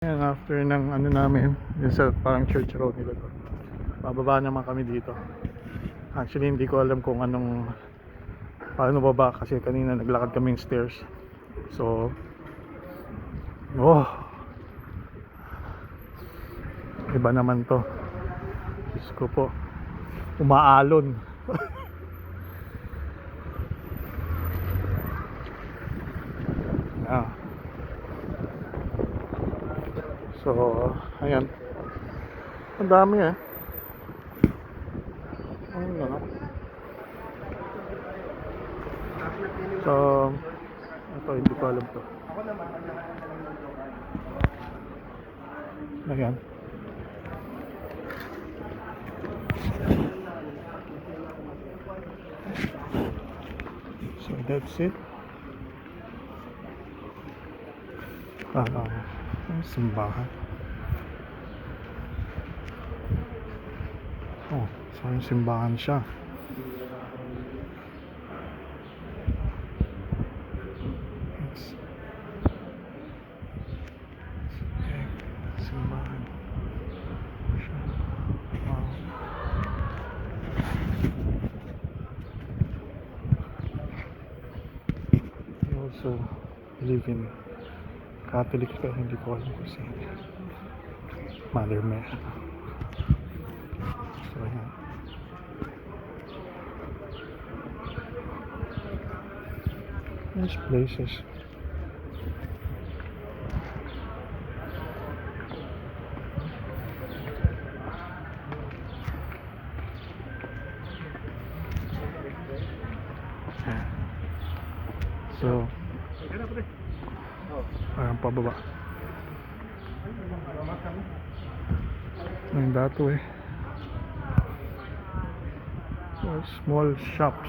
Yan, after ng ano namin, yung sa parang church road nila to. Bababa naman kami dito. Actually, hindi ko alam kung paano baba kasi kanina naglakad kaming stairs. So, oh, iba naman to. Diyos ko po, umaalon. Ah. So, ayan. Ang dami eh. Ayun na. So, ito hindi ko alam to. Ayan. So that's it. Simbahan. Oh, so yung simbahan siya. Simbahan. Wow. I also live in Catholic pero hindi ko alam kung sino. Mother Mary. So ayan. Nice places. So, parang pababa. Ayun dato eh. So, small shops.